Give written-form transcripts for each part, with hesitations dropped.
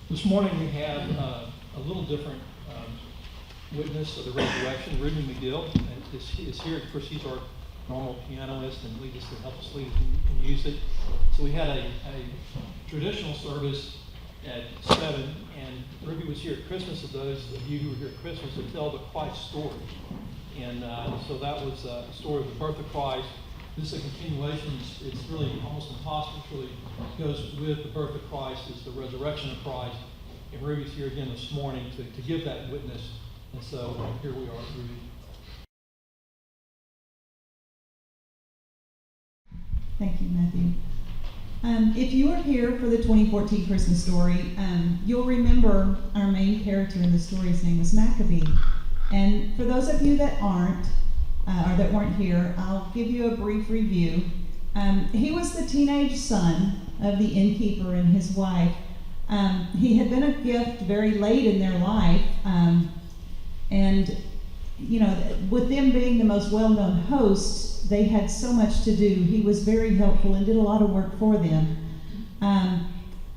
This morning we have a little different witness of the resurrection. Ruby McGill is here. Of course, he's our normal pianist and lead us to help us lead in music. So we had a traditional service at 7, and Ruby was here at Christmas. Of those of you who were here at Christmas, to tell the Christ story. And so that was a story of the birth of Christ. This is a continuation. It's really almost impossible. It really goes with the birth of Christ, is the resurrection of Christ. And Ruby's here again this morning to give that witness. And so here we are, Ruby. Thank you, Matthew. If you were here for the 2014 Christmas story, you'll remember our main character in the story. His name was Maccabee. And for those of you that aren't, or that weren't here, I'll give you a brief review. He was the teenage son of the innkeeper and his wife. He had been a gift very late in their life, and you know, with them being the most well-known hosts, they had so much to do. He was very helpful and did a lot of work for them.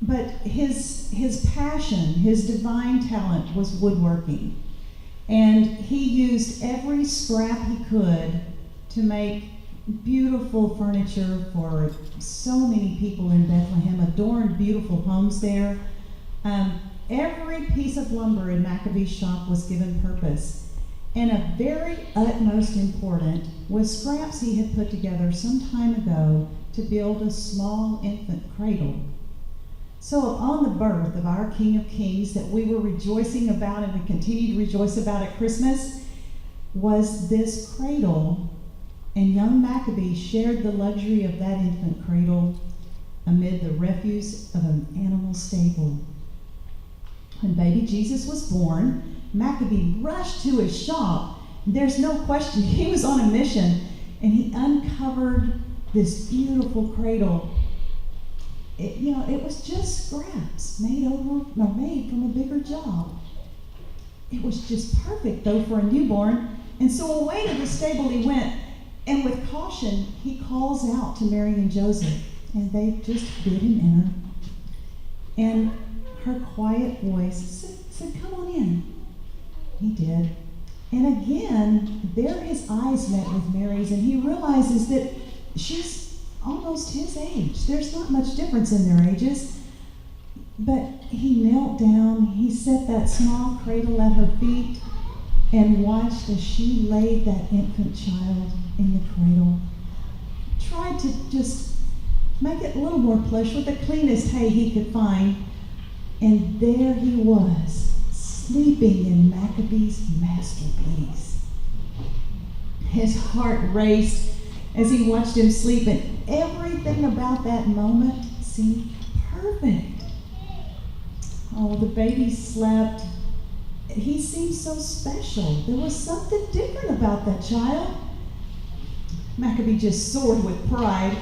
But his passion, his divine talent was woodworking. And he used every scrap he could to make beautiful furniture for so many people in Bethlehem, adorned beautiful homes there. Every piece of lumber in Maccabee's shop was given purpose. And a very utmost important was scraps he had put together some time ago to build a small infant cradle. So upon the birth of our King of Kings that we were rejoicing about and we continue to rejoice about at Christmas was this cradle, and young Maccabee shared the luxury of that infant cradle amid the refuse of an animal stable. When baby Jesus was born, Maccabee rushed to his shop. There's no question he was on a mission, and he uncovered this beautiful cradle. It was just scraps made from a bigger job. It was just perfect, though, for a newborn. And so away to the stable he went, and with caution, he calls out to Mary and Joseph, and they just bid him enter. And her quiet voice said, "Come on in." He did. And again, there his eyes met with Mary's, and he realizes that she's almost his age. There's not much difference in their ages. But he knelt down, he set that small cradle at her feet, and watched as she laid that infant child in the cradle. Tried to just make it a little more plush with the cleanest hay he could find. And there he was, sleeping in Maccabee's masterpiece. His heart raced as he watched him sleep, and everything about that moment seemed perfect. Oh, the baby slept. He seemed so special. There was something different about that child. Maccabee just soared with pride.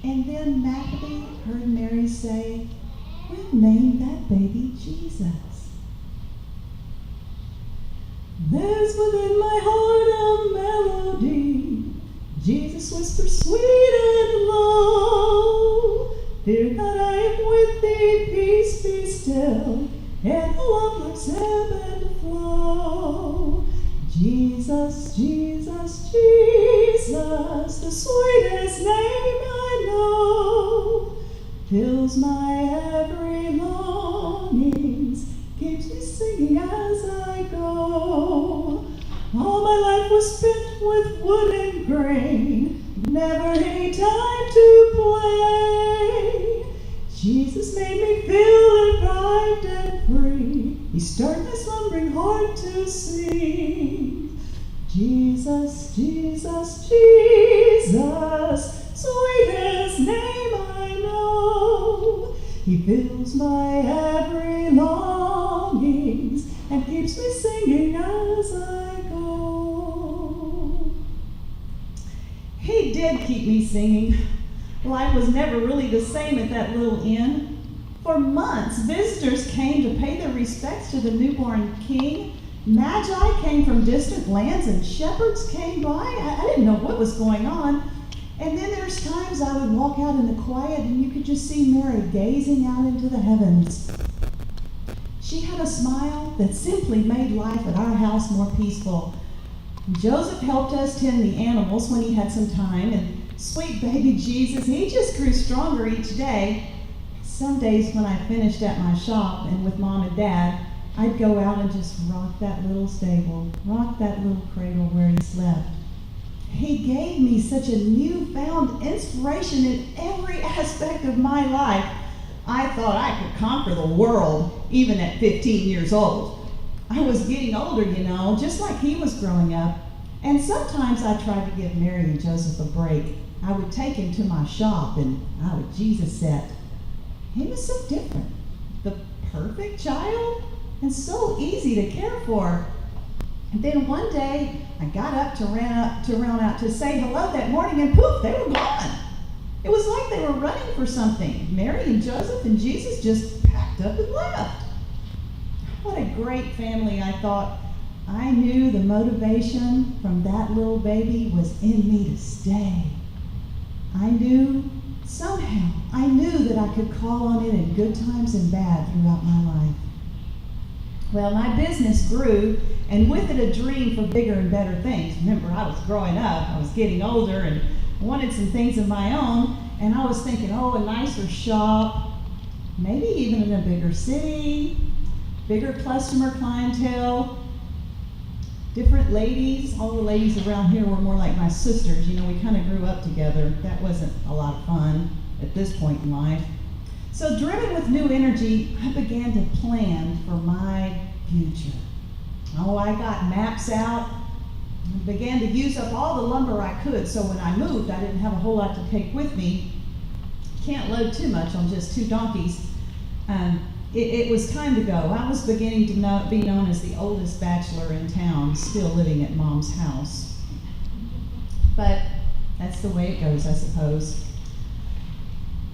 And then Maccabee heard Mary say, "We'll name that baby Jesus." There's within my heart a melody, Jesus whispers sweet and low. Fear not, I am with thee, peace be still, and the waters ebb and flow. Jesus, Jesus, Jesus, the sweetest name I know, fills my every longings, keeps me singing as I go. All my life was spent with wood and grain, never any time to play. Jesus made me feel revived and free. He stirred my slumbering heart to sing. Jesus, Jesus, Jesus, sweetest name I know. He fills my every longings and keeps me singing as I go. He did keep me singing. Life was never really the same at that little inn. For months, visitors came to pay their respects to the newborn king. Magi came from distant lands and shepherds came by. I didn't know what was going on. And then there's times I would walk out in the quiet and you could just see Mary gazing out into the heavens. She had a smile that simply made life at our house more peaceful. Joseph helped us tend the animals when he had some time, and sweet baby Jesus, he just grew stronger each day. Some days when I finished at my shop and with Mom and Dad, I'd go out and just rock that little stable, rock that little cradle where he slept. He gave me such a newfound inspiration in every aspect of my life. I thought I could conquer the world, even at 15 years old. I was getting older, just like he was growing up. And sometimes I tried to give Mary and Joseph a break. I would take him to my shop and I would Jesus set. He was so different. The perfect child and so easy to care for. And then one day, I got up to run out to say hello that morning, and poof, they were gone. It was like they were running for something. Mary and Joseph and Jesus just packed up and left. What a great family, I thought. I knew the motivation from that little baby was in me to stay. I knew that I could call on it in good times and bad throughout my life. Well, my business grew, and with it a dream for bigger and better things. Remember, I was growing up, I was getting older, and wanted some things of my own, and I was thinking, a nicer shop, maybe even in a bigger city, bigger customer clientele, different ladies. All the ladies around here were more like my sisters. We kind of grew up together. That wasn't a lot of fun at this point in life. So driven with new energy, I began to plan for my future. I got maps out and began to use up all the lumber I could, so when I moved, I didn't have a whole lot to take with me. Can't load too much on just 2 donkeys. It was time to go. I was beginning to be known as the oldest bachelor in town, still living at Mom's house. But that's the way it goes, I suppose.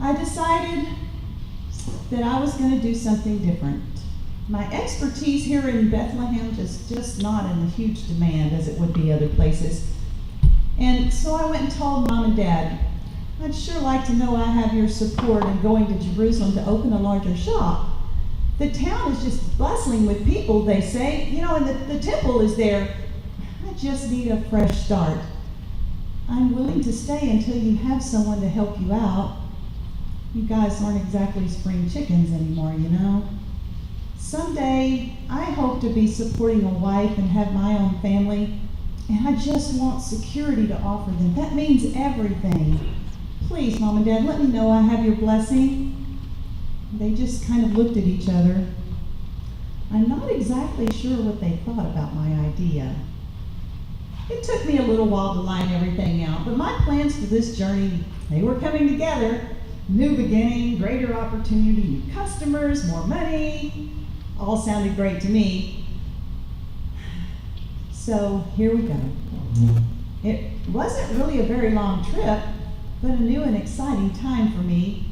I decided that I was going to do something different. My expertise here in Bethlehem is just not in a huge demand as it would be other places. And so I went and told Mom and Dad, I'd sure like to know I have your support in going to Jerusalem to open a larger shop. The town is just bustling with people, they say, and the temple is there. I just need a fresh start. I'm willing to stay until you have someone to help you out. You guys aren't exactly spring chickens anymore, Someday, I hope to be supporting a wife and have my own family, and I just want security to offer them. That means everything. Please, Mom and Dad, let me know I have your blessing. They just kind of looked at each other. I'm not exactly sure what they thought about my idea. It took me a little while to line everything out, but my plans for this journey, they were coming together. New beginning, greater opportunity, new customers, more money. All sounded great to me. So here we go. It wasn't really a very long trip, but a new and exciting time for me.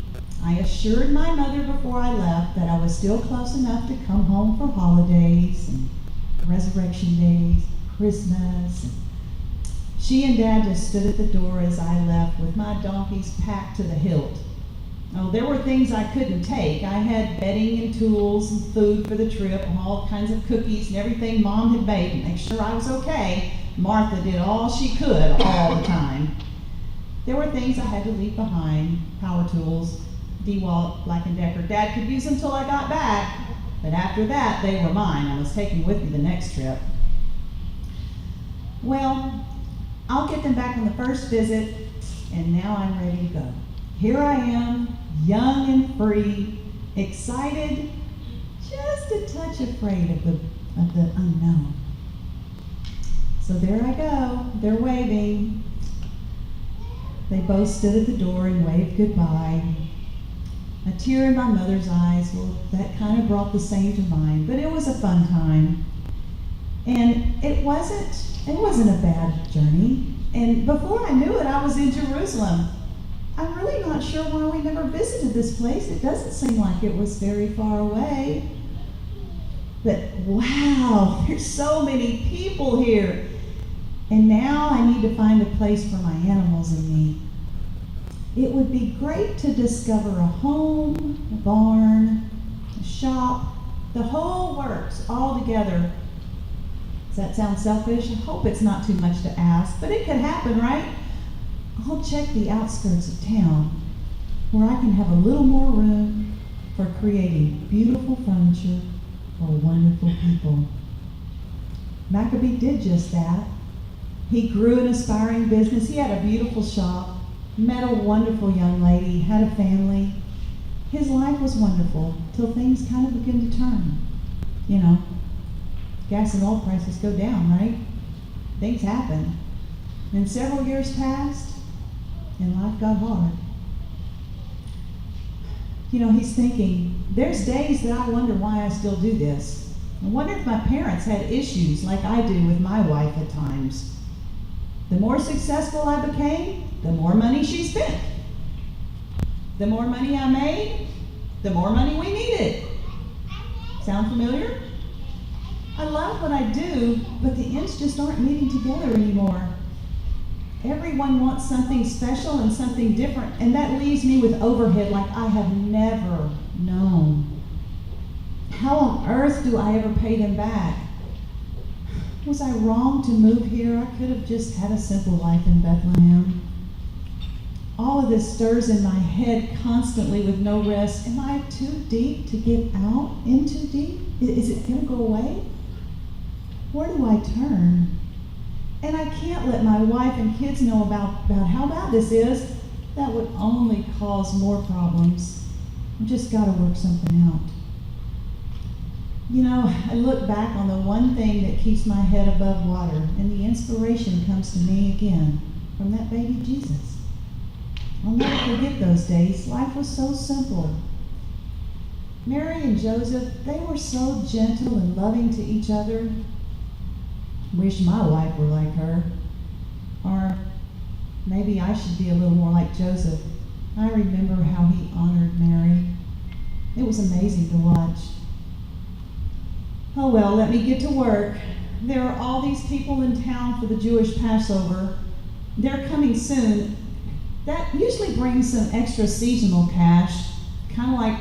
I assured my mother before I left that I was still close enough to come home for holidays and Resurrection Days, Christmas. She and Dad just stood at the door as I left with my donkeys packed to the hilt. There were things I couldn't take. I had bedding and tools and food for the trip and all kinds of cookies and everything Mom had made to make sure I was okay. Martha did all she could all the time. There were things I had to leave behind, power tools, DeWalt, Black & Decker. Dad could use them till I got back, but after that, they were mine. I was taking with me the next trip. Well, I'll get them back on the first visit, and now I'm ready to go. Here I am, young and free, excited, just a touch afraid of the unknown. So there I go, they're waving. They both stood at the door and waved goodbye. A tear in my mother's eyes, well, that kind of brought the same to mine, but it was a fun time. And it wasn't a bad journey. And before I knew it, I was in Jerusalem. I'm really not sure why we never visited this place. It doesn't seem like it was very far away. But wow, there's so many people here. And now I need to find a place for my animals and me. It would be great to discover a home, a barn, a shop, The whole works all together. Does that sound selfish? I hope it's not too much to ask, but it could happen, right? I'll check the outskirts of town where I can have a little more room for creating beautiful furniture for wonderful people. Maccabee did just that. He grew an aspiring business. He had a beautiful shop, met a wonderful young lady, had a family. His life was wonderful till things kind of began to turn. You know, gas and oil prices go down, right? Things happen. And several years passed, and life got hard. You know, he's thinking, there's days that I wonder why I still do this. I wonder if my parents had issues like I do with my wife at times. The more successful I became, the more money she spent. The more money I made, the more money we needed. Sound familiar? I love what I do, but the ends just aren't meeting together anymore. Everyone wants something special and something different, and that leaves me with overhead like I have never known. How on earth do I ever pay them back? Was I wrong to move here? I could have just had a simple life in Bethlehem. All of this stirs in my head constantly with no rest. Am I too deep to get out? In too deep? Is it going to go away? Where do I turn? And I can't let my wife and kids know about how bad this is. That would only cause more problems. I've just got to work something out. You know, I look back on the one thing that keeps my head above water, and the inspiration comes to me again from that baby Jesus. I'll never forget those days. Life was so simple. Mary and Joseph, they were so gentle and loving to each other. Wish my wife were like her. Or maybe I should be a little more like Joseph. I remember how he honored Mary. It was amazing to watch. Oh well, let me get to work. There are all these people in town for the Jewish Passover. They're coming soon. That usually brings some extra seasonal cash, kind of like,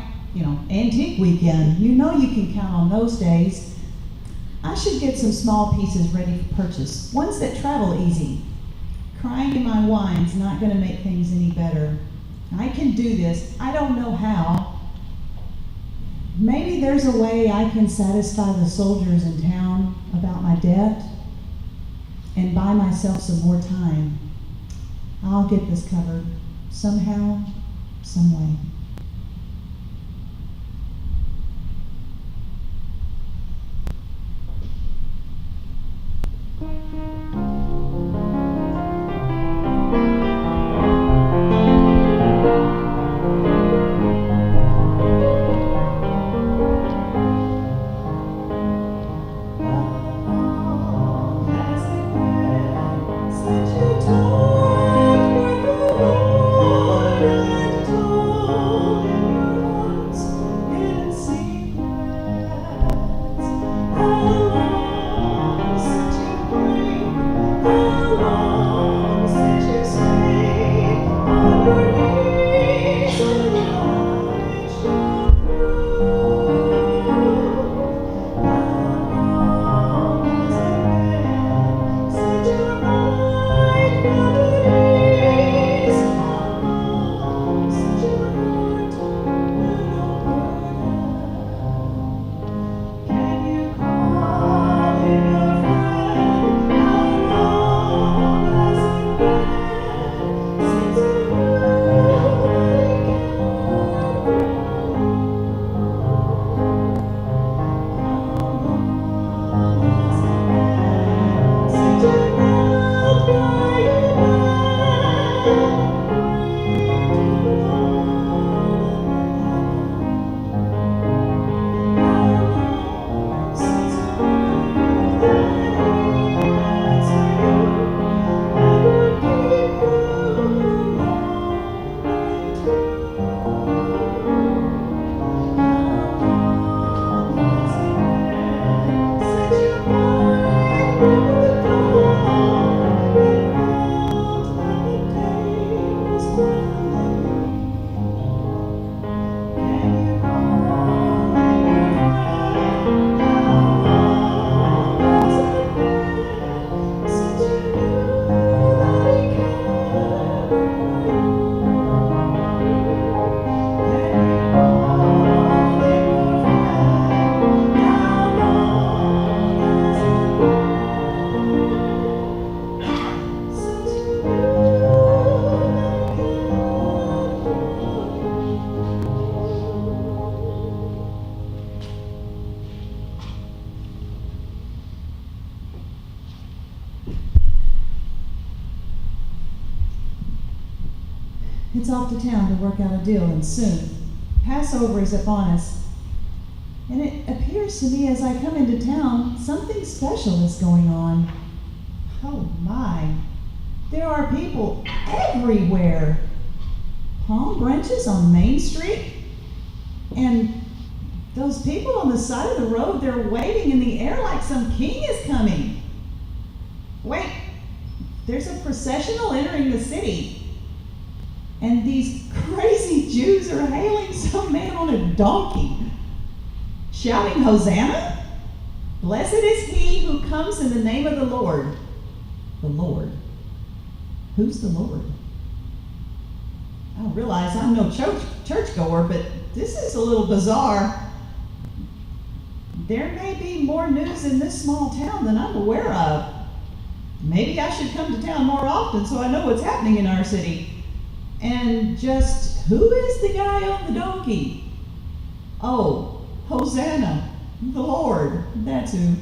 antique weekend. You know you can count on those days. I should get some small pieces ready for purchase, ones that travel easy. Crying in my wine's not going to make things any better. I can do this. I don't know how. Maybe there's a way I can satisfy the soldiers in town about my debt and buy myself some more time. I'll get this covered somehow, some way. Such a time for the Lord and It's off to town to work out a deal, and soon Passover is upon us. And it appears to me as I come into town, something special is going on. Oh my, there are people everywhere. Palm branches on Main Street, and those people on the side of the road, they're waving in the air like some king is coming. Wait, there's a processional entering the city, and these crazy Jews are hailing some man on a donkey, shouting, "Hosanna! Blessed is he who comes in the name of the Lord." The Lord? Who's the Lord? I realize I'm no churchgoer, but this is a little bizarre. There may be more news in this small town than I'm aware of. Maybe I should come to town more often so I know what's happening in our city. And just who is the guy on the donkey? Oh, Hosanna, the Lord, that's who.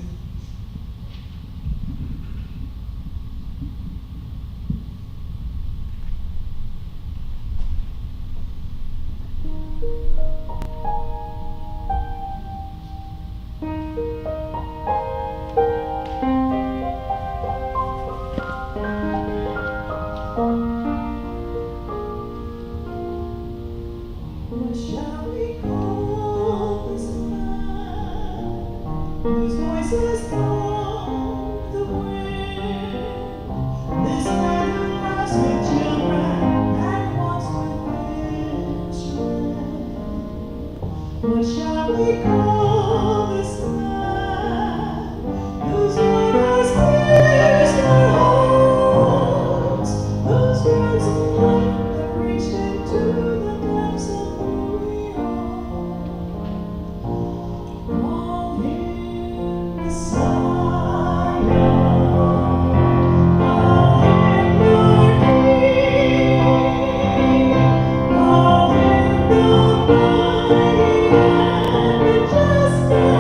What shall we call this man whose voices calm the wind? This man who laughs with children and walks with instruments. What shall we call this man whose voice pierced our hearts, whose words of life have reached into the depths of who we are? Call him Messiah, call him your King, call him the mighty and majestic,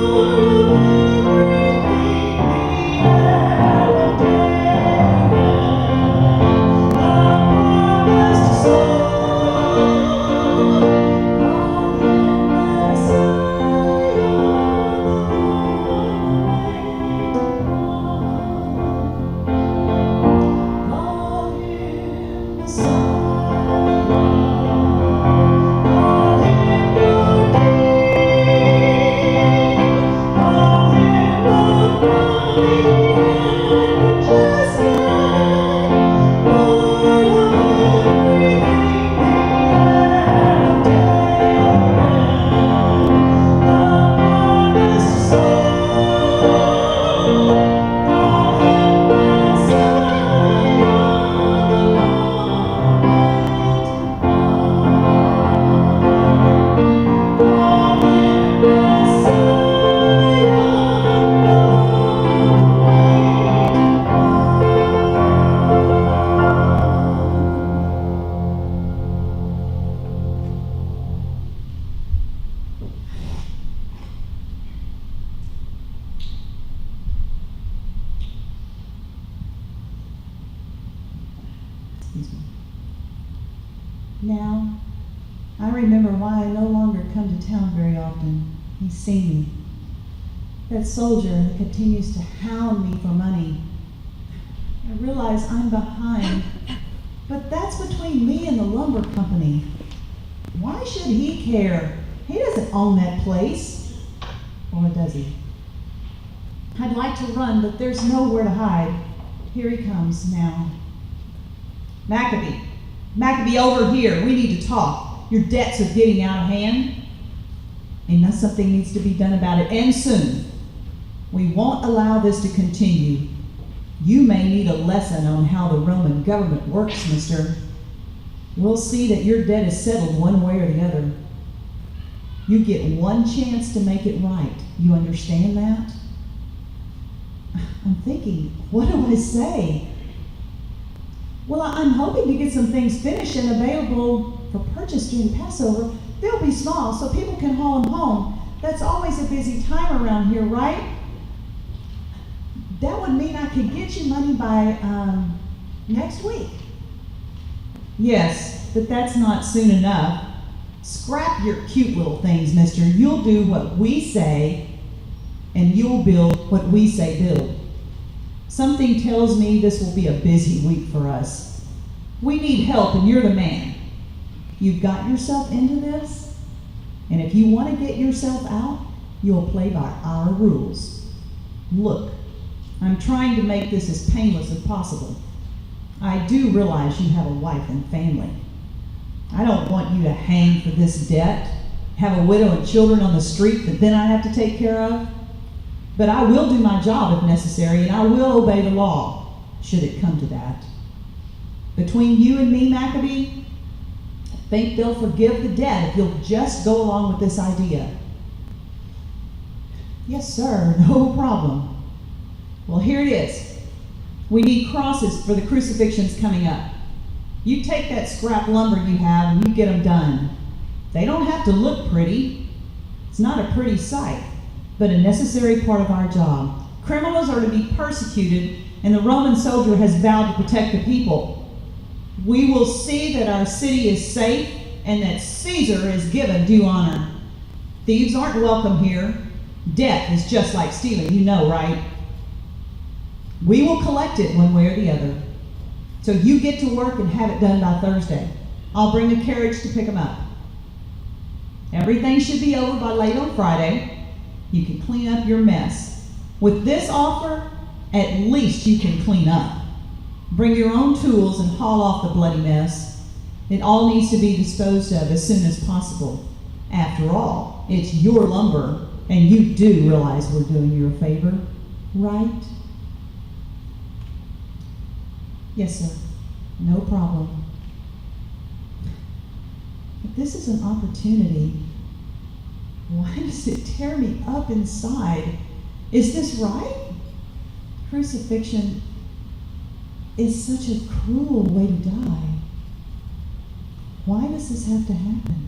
Lord of everything, the ever promised Son. Call him Messiah, the long-awaited one. Call him Messiah. Call him your King. Call him the mighty and majestic, Lord of everything, the promised Son. Call him Messiah, the long-awaited one. Call him Messiah, the Excuse me. Now, I remember why I no longer come to town very often. He's seen me. That soldier that continues to hound me for money. I realize I'm behind, but that's between me and the lumber company. Why should he care? He doesn't own that place. Or does he? I'd like to run, but there's nowhere to hide. Here he comes now. Maccabee, over here. We need to talk. Your debts are getting out of hand, and now something needs to be done about it, and soon. We won't allow this to continue. You may need a lesson on how the Roman government works, mister. We'll see that your debt is settled one way or the other. You get one chance to make it right. You understand that? I'm thinking, what do I say? Well, I'm hoping to get some things finished and available for purchase during Passover. They'll be small, so people can haul them home. That's always a busy time around here, right? That would mean I could get you money by next week. Yes, but that's not soon enough. Scrap your cute little things, mister. You'll do what we say, and you'll build what we say build. Something tells me this will be a busy week for us. We need help, and you're the man. You've got yourself into this, and if you want to get yourself out, you'll play by our rules. Look, I'm trying to make this as painless as possible. I do realize you have a wife and family. I don't want you to hang for this debt, have a widow and children on the street that then I have to take care of. But I will do my job if necessary, and I will obey the law, should it come to that. Between you and me, Maccabee, I think they'll forgive the debt if you'll just go along with this idea. Yes, sir, no problem. Well, here it is. We need crosses for the crucifixions coming up. You take that scrap lumber you have and you get them done. They don't have to look pretty. It's not a pretty sight, but a necessary part of our job. Criminals are to be persecuted, and the Roman soldier has vowed to protect the people. We will see that our city is safe and that Caesar is given due honor. Thieves aren't welcome here. Debt is just like stealing, you know, right? We will collect it one way or the other. So you get to work and have it done by Thursday. I'll bring a carriage to pick them up. Everything should be over by late on Friday. You can clean up your mess. With this offer, at least you can clean up. Bring your own tools and haul off the bloody mess. It all needs to be disposed of as soon as possible. After all, it's your lumber, and you do realize we're doing you a favor, right? Yes, sir. No problem. If this is an opportunity, why does it tear me up inside? Is this right? Crucifixion is such a cruel way to die. Why does this have to happen?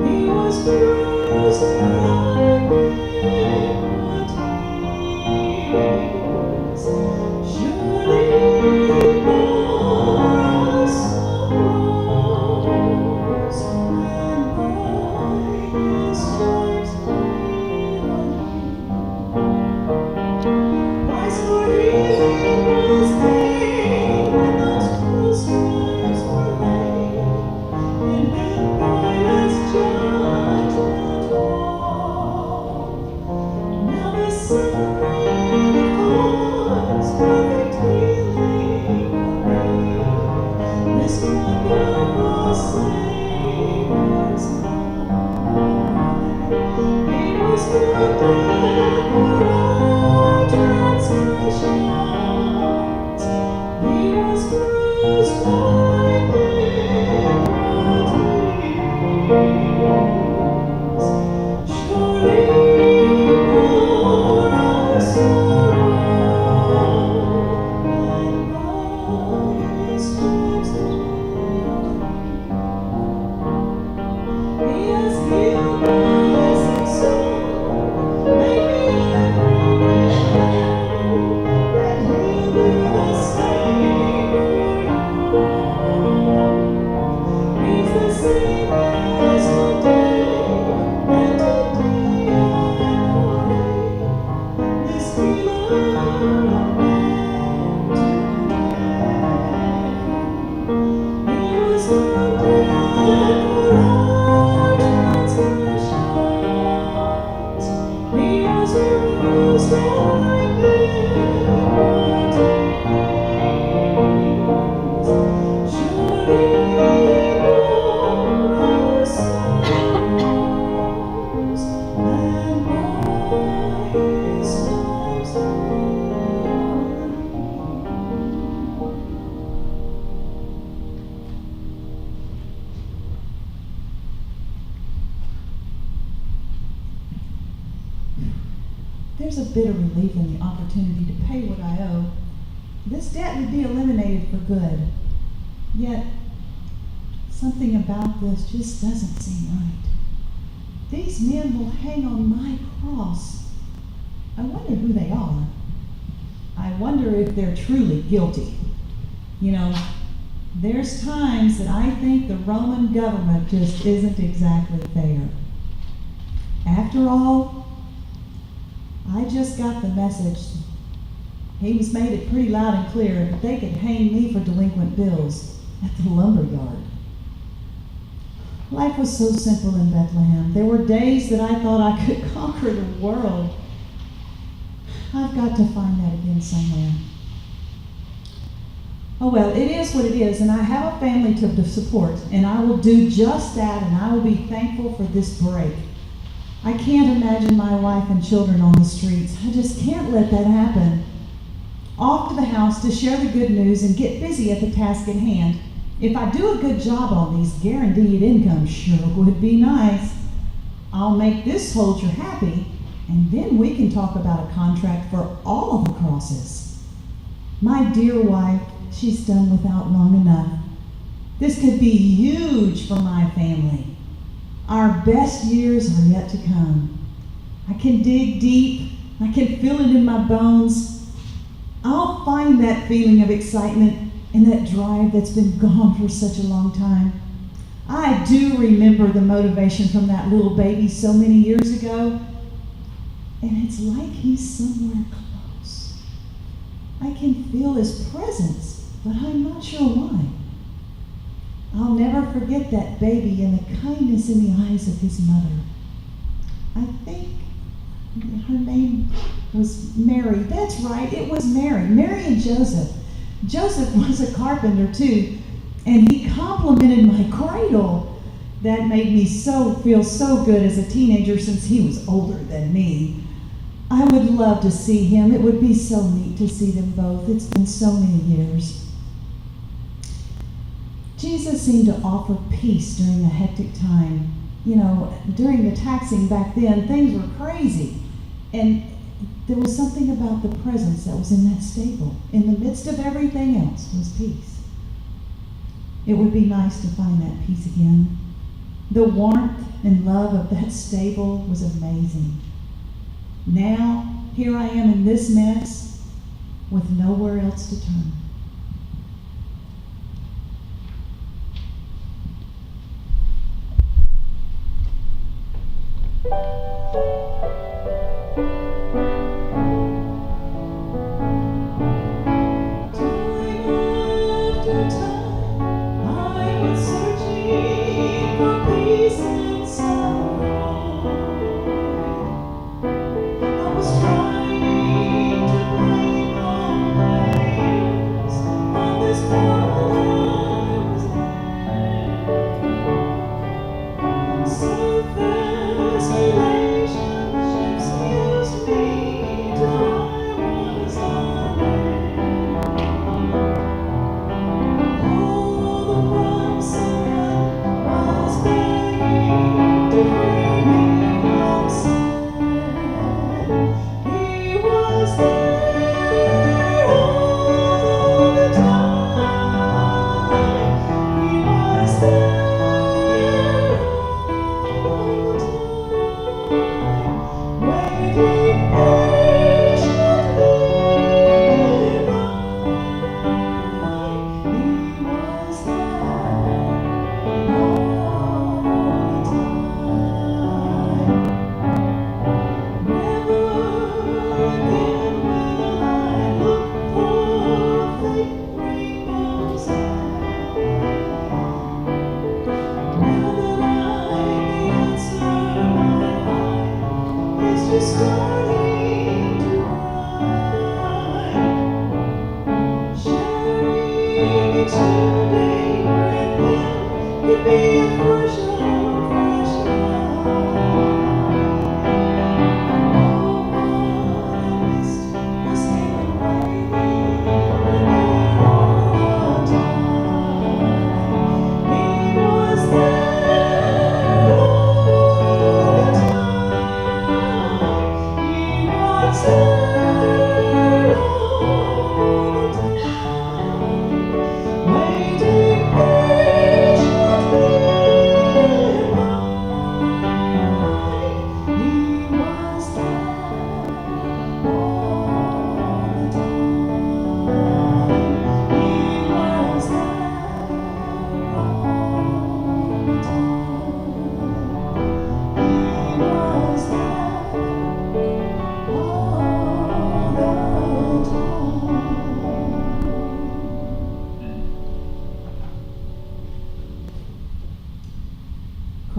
He was there's a bit of relief in the opportunity to pay what I owe. This debt would be eliminated for good. Yet, something about this just doesn't seem right. These men will hang on my cross. I wonder who they are. I wonder if they're truly guilty. You know, there's times that I think the Roman government just isn't exactly fair. After all, I just got the message. He was made it pretty loud and clear that they could hang me for delinquent bills at the lumber yard. Life was so simple in Bethlehem. There were days that I thought I could conquer the world. I've got to find that again somewhere. Oh well, it is what it is, and I have a family to support, and I will do just that, and I will be thankful for this break. I can't imagine my wife and children on the streets. I just can't let that happen. Off to the house to share the good news and get busy at the task at hand. If I do a good job on these, guaranteed income sure would be nice. I'll make this soldier happy, and then we can talk about a contract for all of the crosses. My dear wife, she's done without long enough. This could be huge for my family. Our best years are yet to come. I can dig deep. I can feel it in my bones. I'll find that feeling of excitement and that drive that's been gone for such a long time. I do remember the motivation from that little baby so many years ago, and it's like he's somewhere close. I can feel his presence, but I'm not sure why. I'll never forget that baby and the kindness in the eyes of his mother. I think her name was Mary. That's right, it was Mary. Mary and Joseph. Joseph was a carpenter too, and he complimented my cradle. That made me feel so good as a teenager since he was older than me. I would love to see him. It would be so neat to see them both. It's been so many years. Jesus seemed to offer peace during a hectic time. You know, during the taxing back then, things were crazy. And there was something about the presence that was in that stable. In the midst of everything else was peace. It would be nice to find that peace again. The warmth and love of that stable was amazing. Now, here I am in this mess with nowhere else to turn.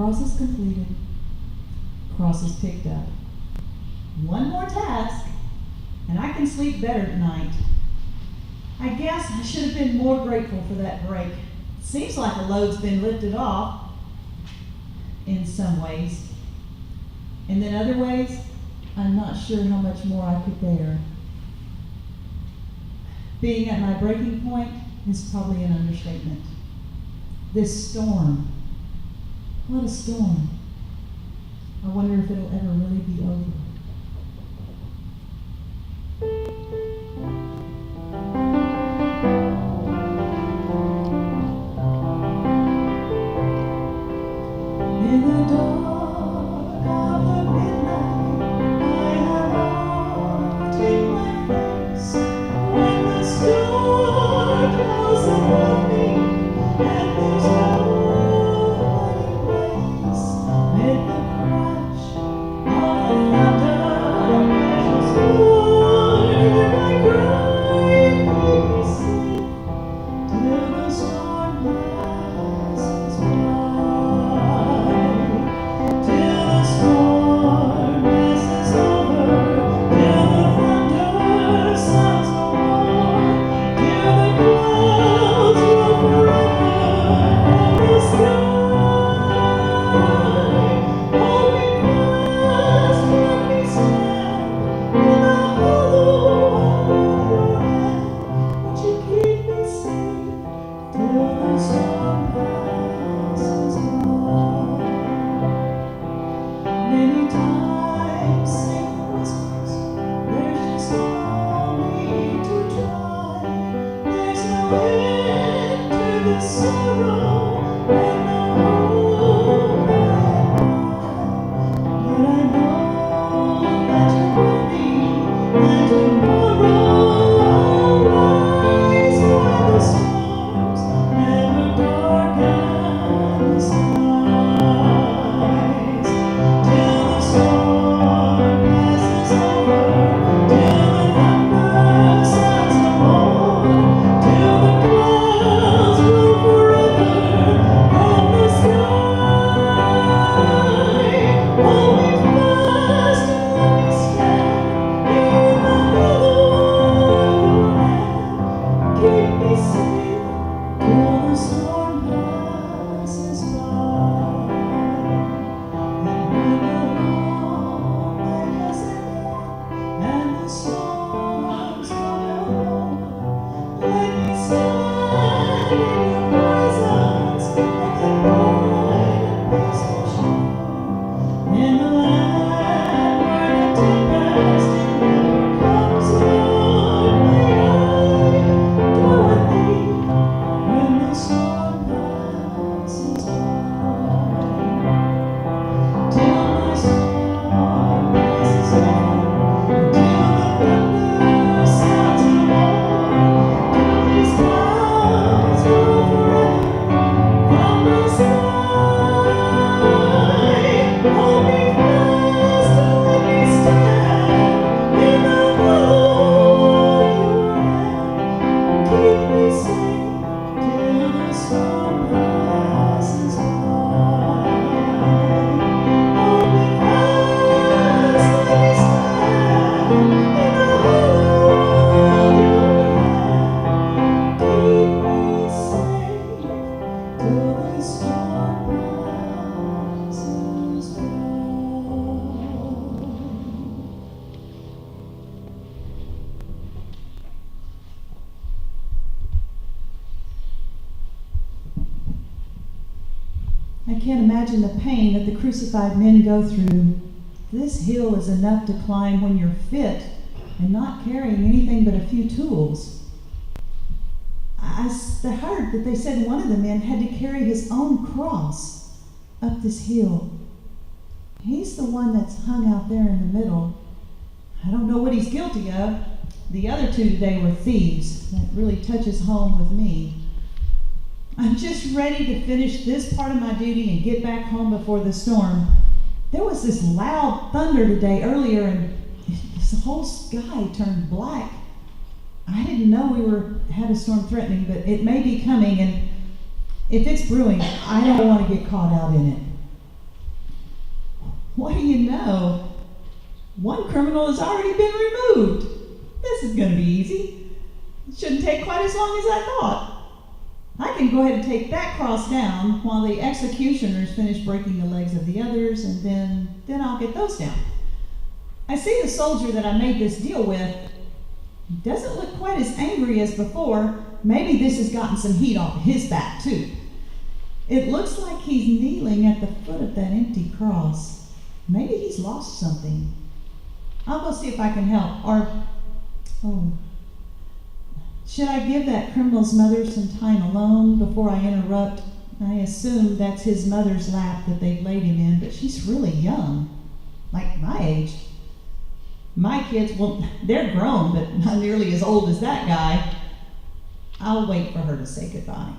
Cross is completed. Cross is picked up. One more task, and I can sleep better tonight. I guess I should have been more grateful for that break. Seems like a load's been lifted off in some ways. And then other ways, I'm not sure how much more I could bear. Being at my breaking point is probably an understatement. This storm, what a storm. I wonder if it'll ever really be over. In the dark of the midnight, I have often my face when the storm clouds above me, and there's no hiding place. With the crash of the thunder, precious Lord, hear my cry and keep me safe till the storm passes by. Many times Satan whispers, there's just no need to try. There's no end to the sorrow and no hope at all. But I know that you're with me, and tomorrow I'll rise when the storms never darken the skies. I can't imagine the pain that the crucified men go through. This hill is enough to climb when you're fit and not carrying anything but a few tools. I heard that they said one of the men had to carry his own cross up this hill. He's the one that's hung out there in the middle. I don't know what he's guilty of. The other two today were thieves. That really touches home with me. I'm just ready to finish this part of my duty and get back home before the storm. There was this loud thunder today earlier, and this whole sky turned black. I didn't know we had a storm threatening, but it may be coming, and if it's brewing, I don't want to get caught out in it. What do you know? One criminal has already been removed. This is going to be easy. It shouldn't take quite as long as I thought. I can go ahead and take that cross down while the executioners finish breaking the legs of the others, and then I'll get those down. I see the soldier that I made this deal with doesn't look quite as angry as before. Maybe this has gotten some heat off his back too. It looks like he's kneeling at the foot of that empty cross. Maybe he's lost something. I'll go see if I can help. Should I give that criminal's mother some time alone before I interrupt? I assume that's his mother's lap that they've laid him in, but she's really young, like my age. My kids, well, they're grown, but not nearly as old as that guy. I'll wait for her to say goodbye.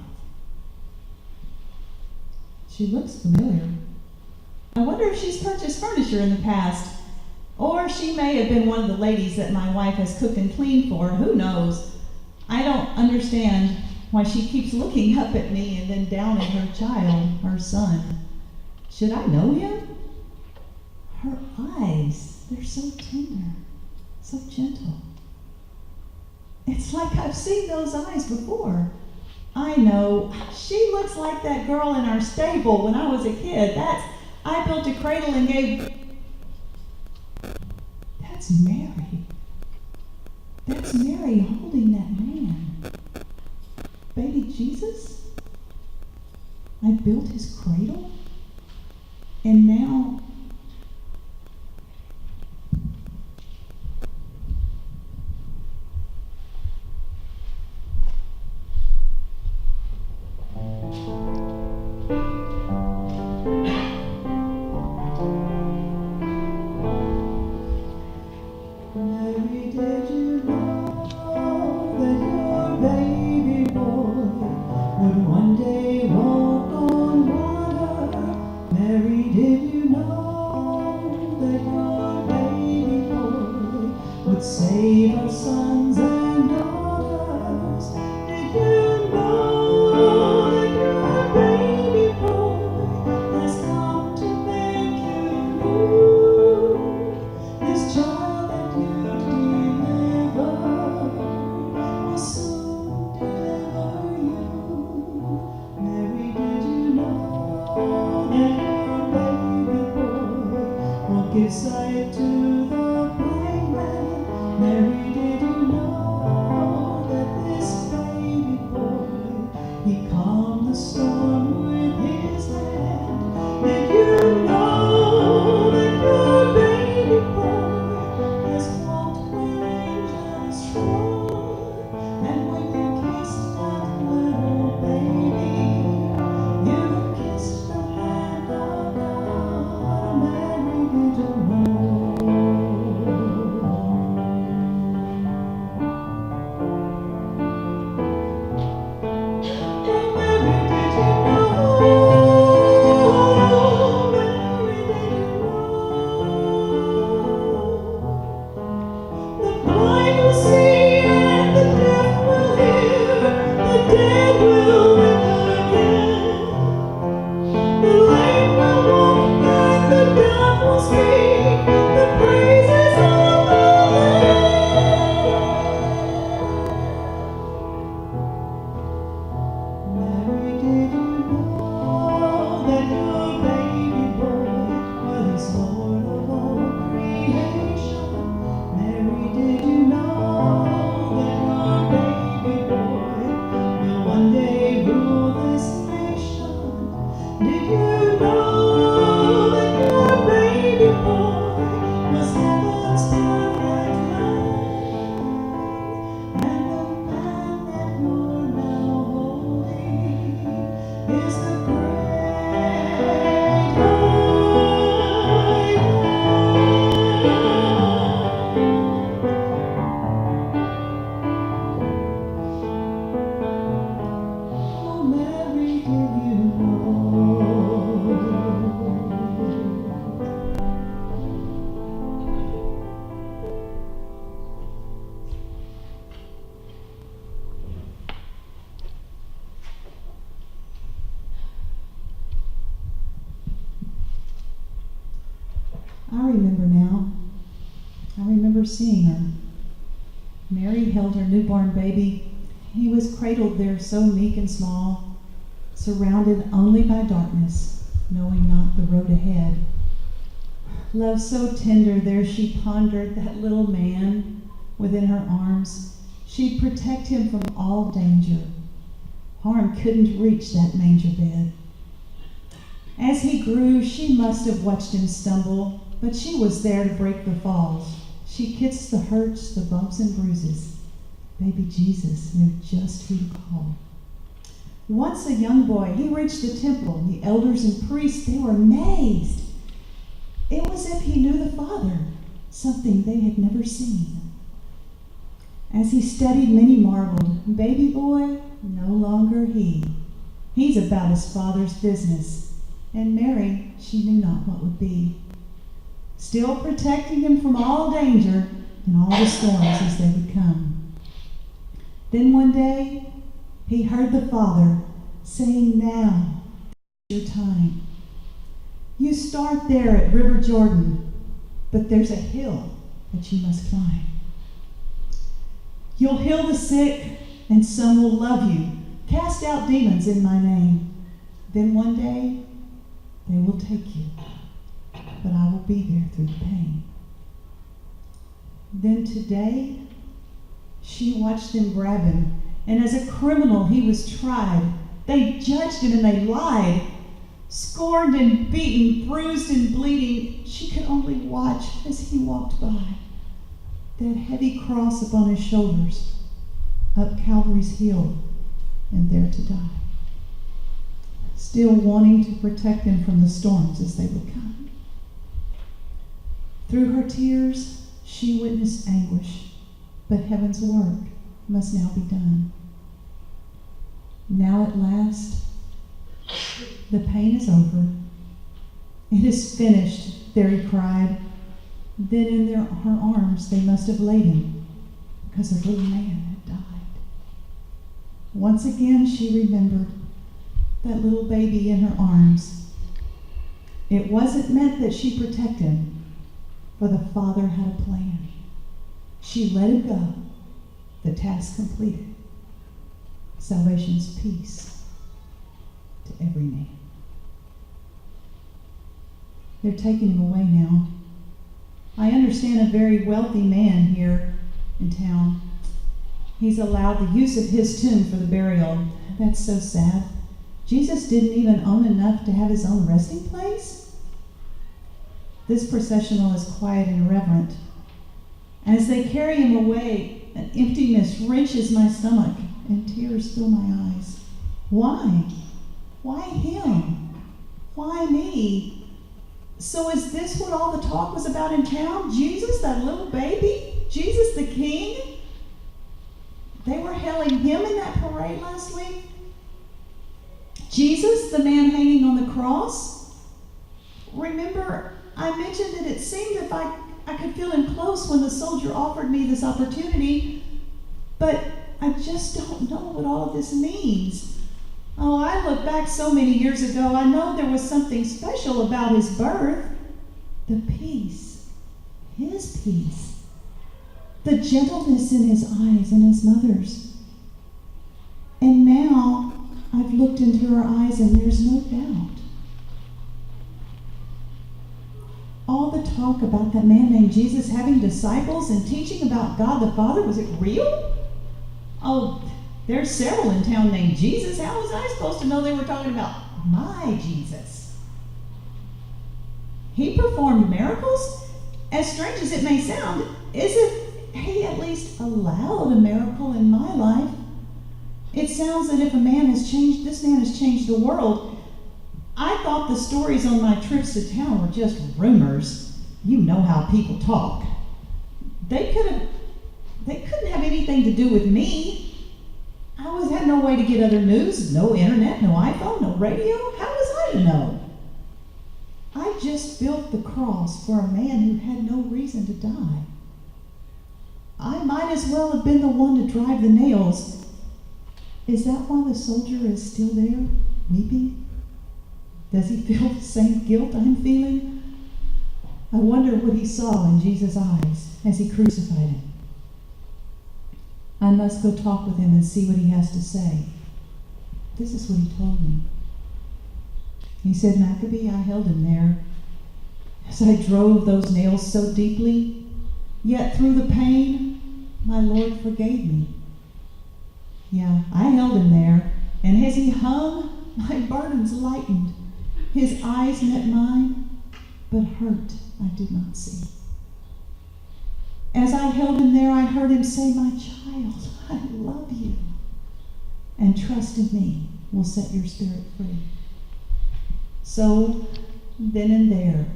She looks familiar. I wonder if she's purchased furniture in the past, or she may have been one of the ladies that my wife has cooked and cleaned for. Who knows? I don't understand why she keeps looking up at me and then down at her child, her son. Should I know him? Her eyes, they're so tender, so gentle. It's like I've seen those eyes before. I know, she looks like that girl in our stable when I was a kid. I built a cradle and gave... That's Mary. That's Mary holding that man. Baby Jesus? I built his cradle? And now... Mary, did you know that your baby boy would one day walk on water? Mary, did you know that your baby boy would save our sons and daughters? Did you know that your baby boy has come to make you new? This child that you delivered will soon deliver you. Mary, did you know that your baby boy will give sight to the blind man? Mary, did you know I remember now. I remember seeing her. Mary held her newborn baby. He was cradled there so meek and small, surrounded only by darkness, knowing not the road ahead. Love so tender, there she pondered that little man within her arms. She'd protect him from all danger. Harm couldn't reach that manger bed. As he grew, she must have watched him stumble, but she was there to break the falls. She kissed the hurts, the bumps and bruises. Baby Jesus knew just who to call. Once a young boy, he reached the temple. The elders and priests, they were amazed. It was as if he knew the Father, something they had never seen. As he studied, many marveled. Baby boy, no longer he. He's about his Father's business. And Mary, she knew not what would be. Still protecting him from all danger and all the storms as they would come. Then one day, he heard the Father saying, "Now is your time. You start there at River Jordan, but there's a hill that you must climb. You'll heal the sick, and some will love you. Cast out demons in my name. Then one day, they will take you, but I will be there through the pain." Then today, she watched them grab him, and as a criminal he was tried. They judged him and they lied. Scorned and beaten, bruised and bleeding, she could only watch as he walked by. That heavy cross upon his shoulders, up Calvary's hill, and there to die. Still wanting to protect him from the storms as they would come. Through her tears, she witnessed anguish, but heaven's work must now be done. Now at last, the pain is over. It is finished, there he cried. Then in her arms they must have laid him, because the little man had died. Once again she remembered that little baby in her arms. It wasn't meant that she protect him, for the Father had a plan. She let him go, the task completed. Salvation's peace to every man. They're taking him away now. I understand a very wealthy man here in town. He's allowed the use of his tomb for the burial. That's so sad. Jesus didn't even own enough to have his own resting place? This processional is quiet and reverent. As they carry him away, an emptiness wrenches my stomach and tears fill my eyes. Why? Why him? Why me? So is this what all the talk was about in town? Jesus, that little baby? Jesus the King? They were hailing him in that parade last week? Jesus, the man hanging on the cross? Remember, I mentioned that it seemed that I could feel him close when the soldier offered me this opportunity, but I just don't know what all of this means. Oh, I look back so many years ago. I know there was something special about his birth. The peace, his peace, the gentleness in his eyes and his mother's. And now I've looked into her eyes and there's no doubt. All the talk about that man named Jesus having disciples and teaching about God the Father, was it real? Oh, there's several in town named Jesus. How was I supposed to know they were talking about my Jesus? He performed miracles? As strange as it may sound, as if he at least allowed a miracle in my life. It sounds that if a man has changed, this man has changed the world. I thought the stories on my trips to town were just rumors. You know how people talk. They couldn't have anything to do with me. I had no way to get other news, no internet, no iPhone, no radio. How was I to know? I just built the cross for a man who had no reason to die. I might as well have been the one to drive the nails. Is that why the soldier is still there, weeping? Does he feel the same guilt I'm feeling? I wonder what he saw in Jesus' eyes as he crucified him. I must go talk with him and see what he has to say. This is what he told me. He said, Maccabee, I held him there as I drove those nails so deeply, yet through the pain, my Lord forgave me. Yeah, I held him there, and as he hung, my burdens lightened. His eyes met mine, but hurt I did not see. As I held him there, I heard him say, my child, I love you, and trust in me will set your spirit free. So, then and there,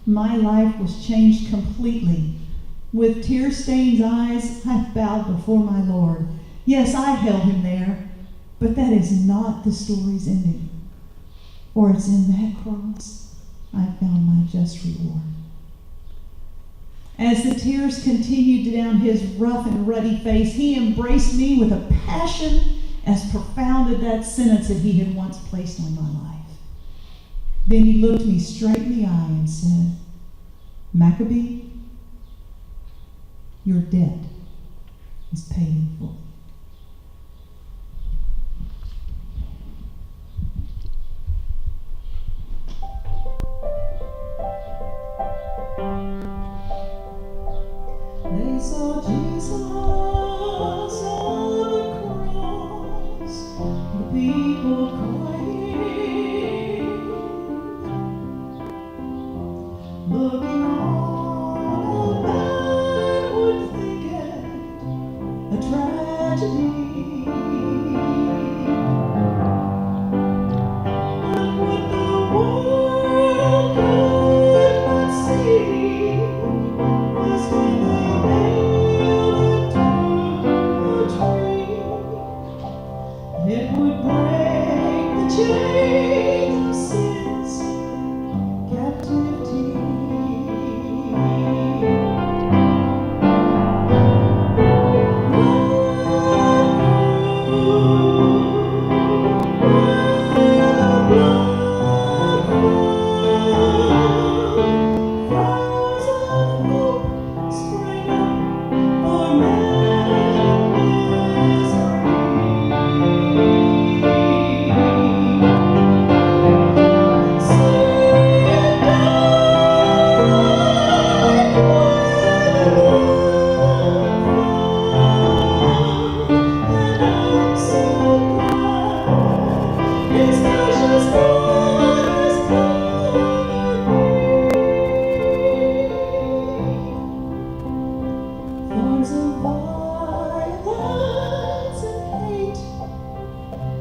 my life was changed completely. With tear-stained eyes, I bowed before my Lord. Yes, I held him there, but that is not the story's ending. For it's in that cross I found my just reward. As the tears continued down his rough and ruddy face, he embraced me with a passion as profound as that sentence that he had once placed on my life. Then he looked me straight in the eye and said, Maccabee, your debt is paid in full. They saw Jesus on the cross, the people crying, looking on a man would think it a tragedy. But what the world could not see was when they nailed him to a tree. It would break the chains of sin's captivity. Thorns of violence and hate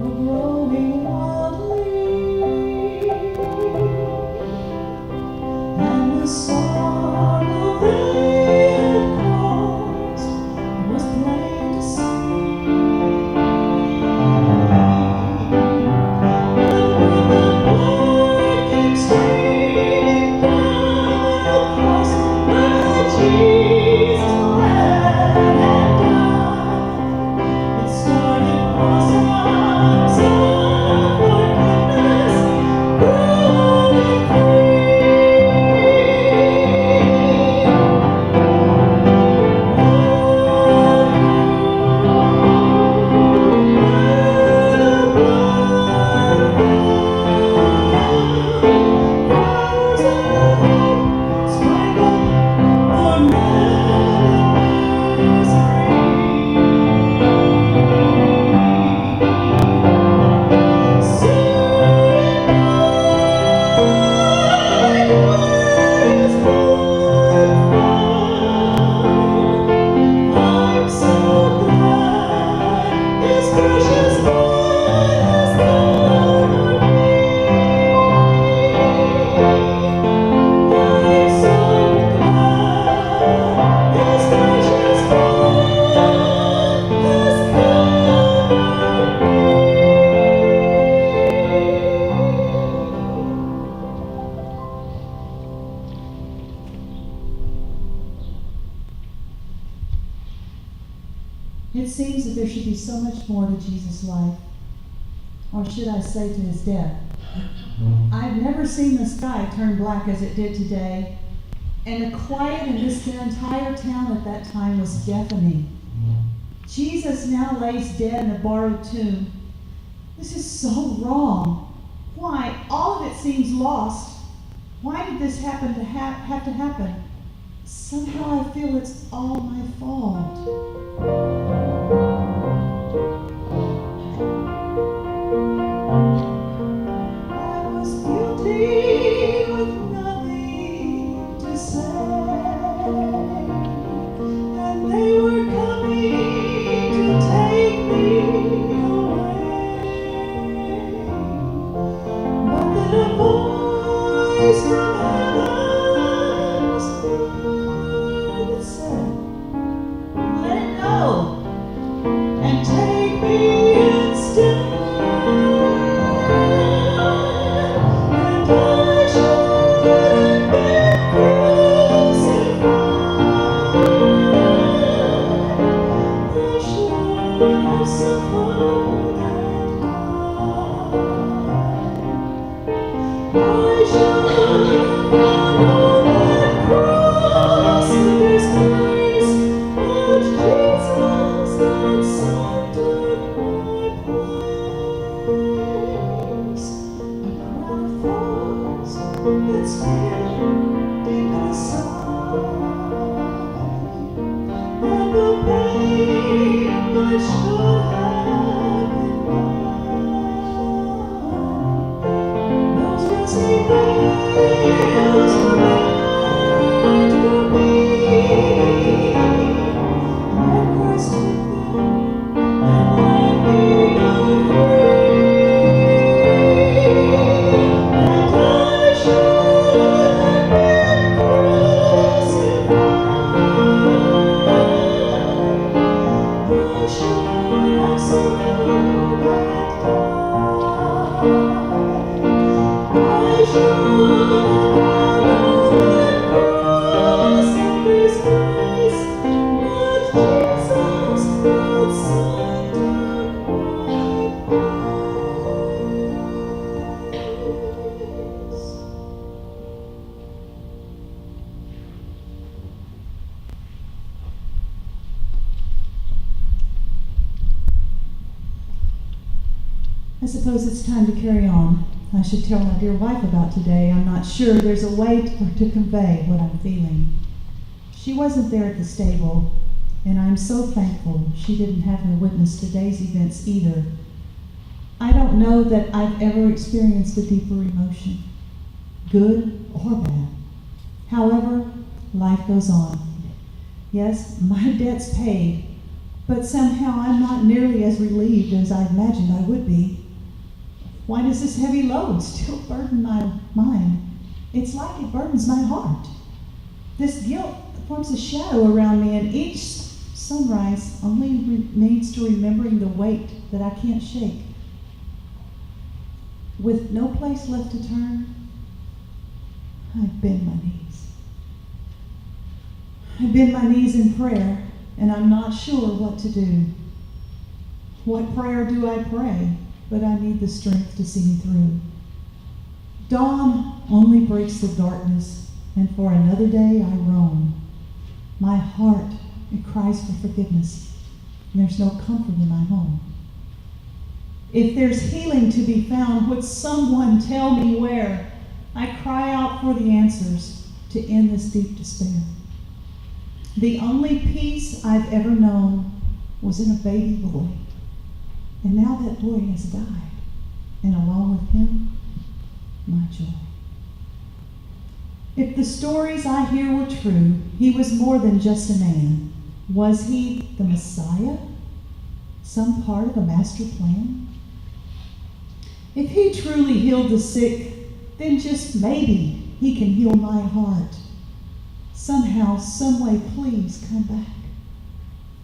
were growing wildly, and the sorrow they had caused was plain to see. But when the blood came streaming down the cross, my Jesus bled and died. It started blossoms of forgiveness growing free. Flowers of hope sprang up for men in misery. Soon died where his blood found. I'm so glad his precious blood has covered me. I'm so glad his precious blood has covered me. It seems that there should be so much more to Jesus' life, or should I say to his death. I've never seen the sky turn black as it did today, And the quiet in this entire town at that time was deafening. Jesus now lays dead in a borrowed tomb. This is so wrong. Why? All of it seems lost. Why did this happen to have to happen? Somehow I feel it's all my fault. I was guilty with nothing to say, and they were coming to take me away. But then a voice from heaven whispered that said, "Let it go and take me instead." And I should have been crucified. I should have suffered and died. I should have gone on that cross in disgrace, but Jesus, that Son, took my place. A crown of thorns that's pierced deep inside, and the pain that should have been mine. Those rusty nails were meant for me, and Christ took them and let me go free. And I should have been crucified. I should have suffered and died. I should have gone on that cross in disgrace, but Jesus, that Son, took my place. I suppose it's time to carry on. I should tell my dear wife about today. I'm not sure there's a way to convey what I'm feeling. She wasn't there at the stable, and I'm so thankful she didn't have her witness today's events either. I don't know that I've ever experienced a deeper emotion, good or bad. However, life goes on. Yes, my debt's paid, but somehow I'm not nearly as relieved as I imagined I would be. Why does this heavy load still burden my mind? It's like it burdens my heart. This guilt forms a shadow around me, and each sunrise only remains to remembering the weight that I can't shake. With no place left to turn, I bend my knees. I bend my knees in prayer, and I'm not sure what to do. What prayer do I pray? But I need the strength to see me through. Dawn only breaks the darkness, and for another day I roam. My heart, it cries for forgiveness, and there's no comfort in my home. If there's healing to be found, would someone tell me where? I cry out for the answers to end this deep despair. The only peace I've ever known was in a baby boy. And now that boy has died, and along with him, my joy. If the stories I hear were true, he was more than just a man. Was he the Messiah? Some part of a master plan? If he truly healed the sick, then just maybe he can heal my heart. Somehow, someway, please come back.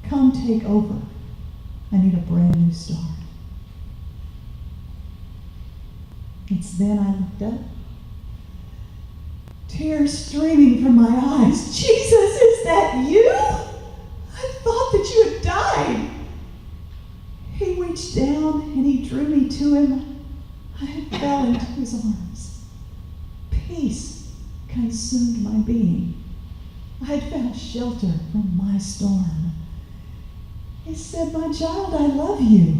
Come take over. I need a brand new start. It's then I looked up, tears streaming from my eyes. Jesus, is that you? I thought that you had died. He reached down and he drew me to him. I fell into his arms. Peace consumed my being. I had found shelter from my storm. He said, "My child, I love you.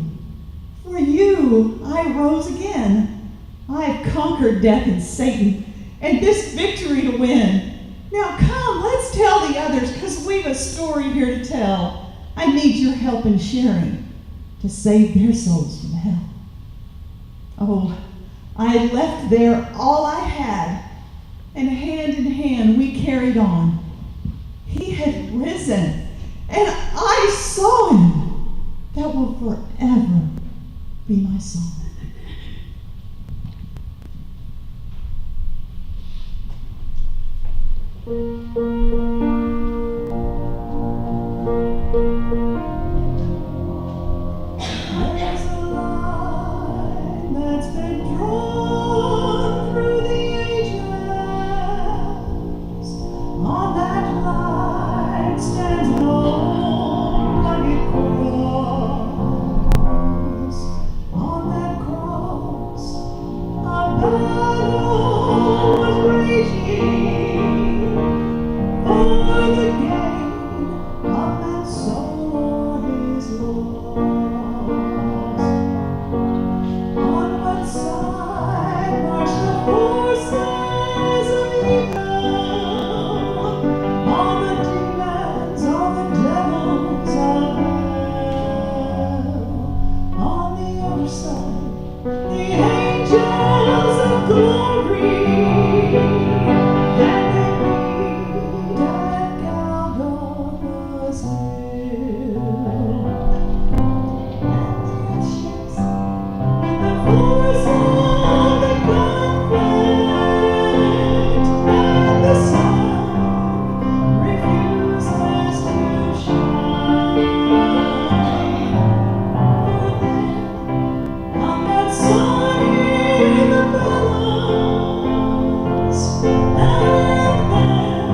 For you, I rose again. I've conquered death and Satan, and this victory to win. Now come, let's tell the others, because we've a story here to tell. I need your help in sharing to save their souls from hell." Oh, I left there all I had, and hand in hand we carried on. He had risen, and I saw him. That will forever be my song. There's a line that's been drawn through the ages. On that line stands an old rugged cross. On that cross, a battle was raging for the gain of that soul or his loss. On one side marched the forces of evil, all the demons, all the devils of hell. On the other side, the angels of glory, and they meet at Golgotha's hill. And the earth shakes with the force of the conflict, and the sun refuses to shine. For there, on that side in the balance, and then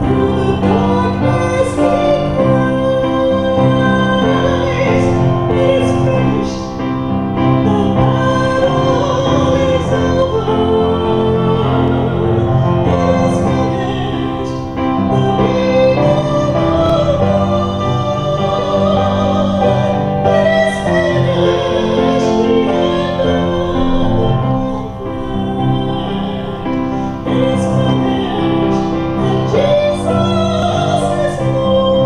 through the darkness he cries, "It is finished. The battle is over. It is finished. The weeping of God. It is finished. The end of the conflict. It is finished. And Jesus is Lord."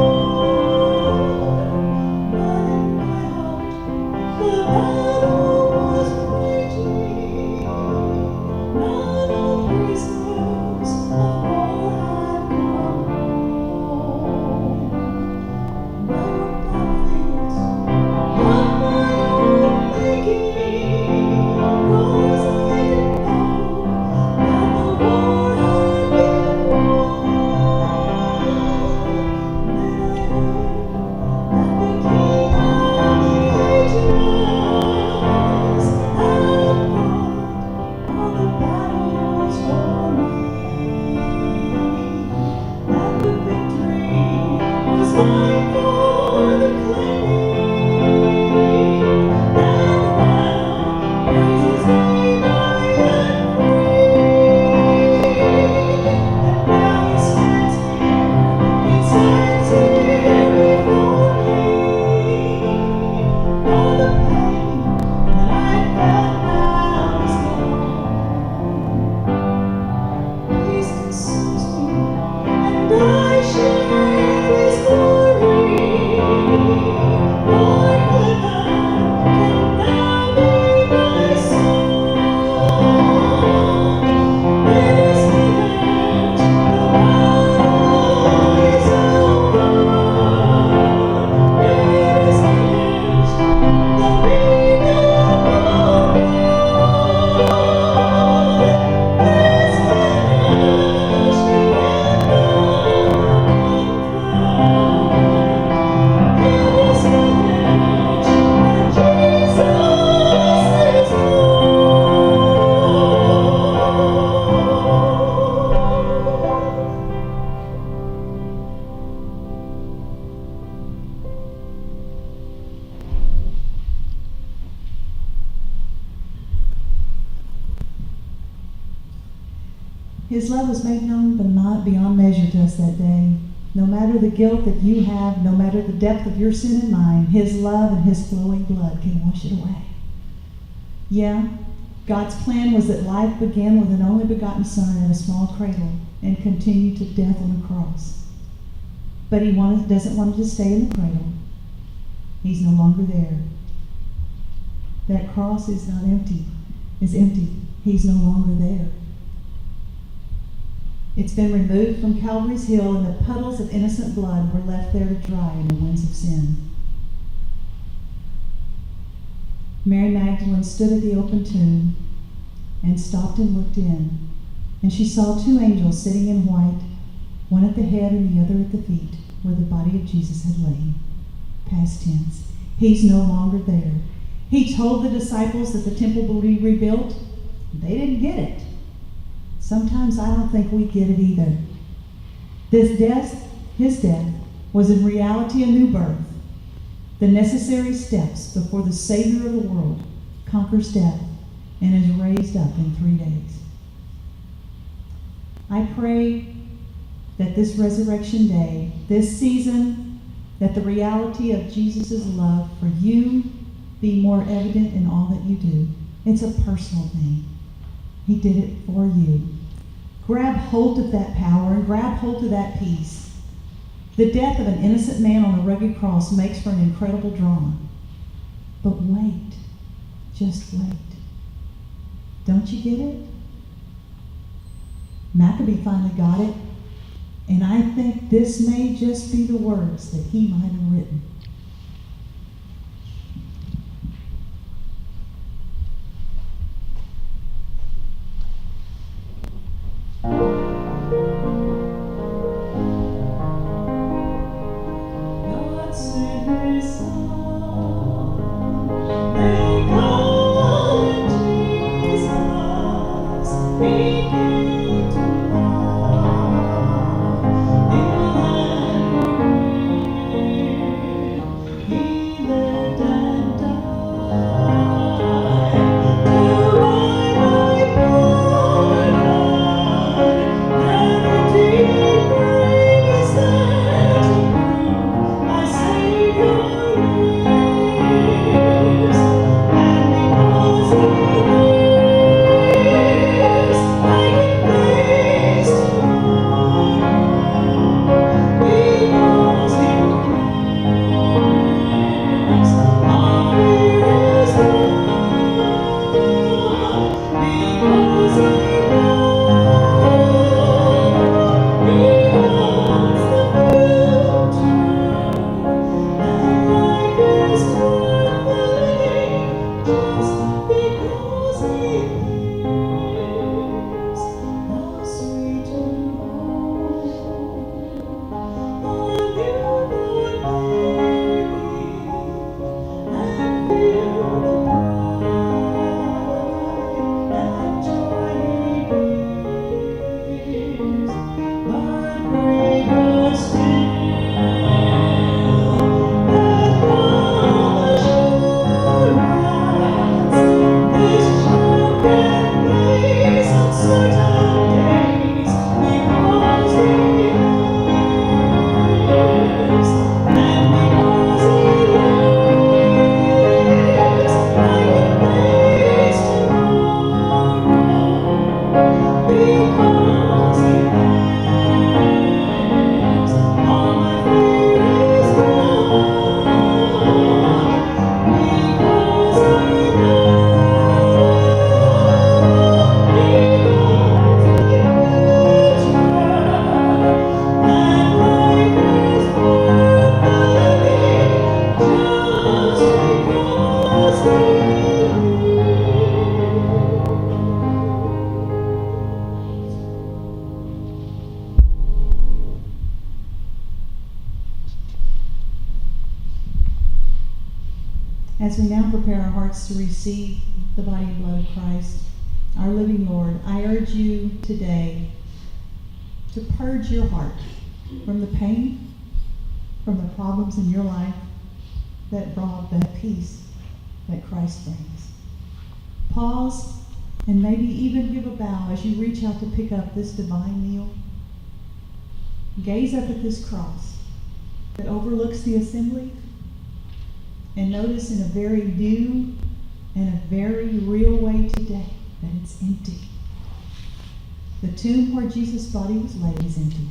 But in my heart, the battle was raging. Not all prisoners of war had come home. There were battlefields of my own making, 'cause I didn't know that the war had been won. Then I heard that the King of the Ages His love was made known but not beyond measure to us that day. No matter the guilt that you have, no matter the depth of your sin and mine, His love and His flowing blood can wash it away. Yeah, God's plan was that life began with an only begotten Son in a small cradle and continued to death on a cross. But He doesn't want it to stay in the cradle. He's no longer there. That cross is empty. He's no longer there. It's been removed from Calvary's Hill, and the puddles of innocent blood were left there to dry in the winds of sin. Mary Magdalene stood at the open tomb and stopped and looked in, and she saw two angels sitting in white, one at the head and the other at the feet, where the body of Jesus had lain. Past tense. He's no longer there. He told the disciples that the temple would be rebuilt. They didn't get it. Sometimes I don't think we get it either. His death, was in reality a new birth. The necessary steps before the Savior of the world conquers death and is raised up in 3 days. I pray that this resurrection day, this season, that the reality of Jesus' love for you be more evident in all that you do. It's a personal thing. He did it for you. Grab hold of that power and grab hold of that peace. The death of an innocent man on a rugged cross makes for an incredible drama. But wait. Just wait. Don't you get it? Maccabee finally got it. And I think this may just be the words that he might have written. God sent His Son, they call Him Jesus. He came to love, heal and forgive. He lived and died to buy my pardon, and the deep grave is there to prove my Savior lives. And because He lives, I can face tomorrow. Because He lives, all fear is gone. Because I know He holds the future, and life is worth living just because He lives. How sweet to know a newborn baby and feel the pride and joy He gives. But greater still, that calm assurance, this child can place on certain days, because He lives. And because He lives, I can face tomorrow. Because He lives, all my fear is gone. Because I know He holds the future, and life is worth living just because He As we now prepare our hearts to receive the body and blood of Christ, our living Lord, I urge you today to purge your heart from the pain, from the problems in your life that brought that peace that Christ brings. Pause and maybe even give a bow as you reach out to pick up this divine meal. Gaze up at this cross that overlooks the assembly, and notice in a very new and a very real way today that it's empty. The tomb where Jesus' body was laid is empty.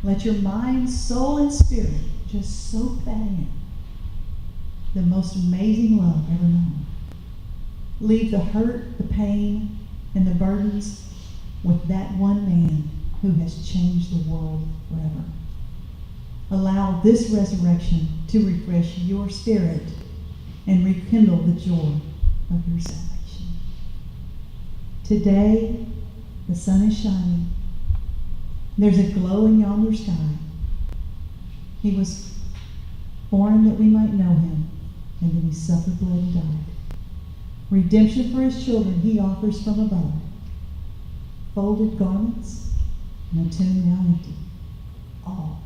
Let your mind, soul, and spirit just soak that in. The most amazing love ever known. Leave the hurt, the pain, and the burdens with that one man who has changed the world forever. Allow this resurrection to refresh your spirit and rekindle the joy of your salvation. Today, the sun is shining. There's a glow in yonder sky. He was born that we might know him, and then he suffered, bled, and died. Redemption for his children he offers from above. Folded garments and a tomb now empty. All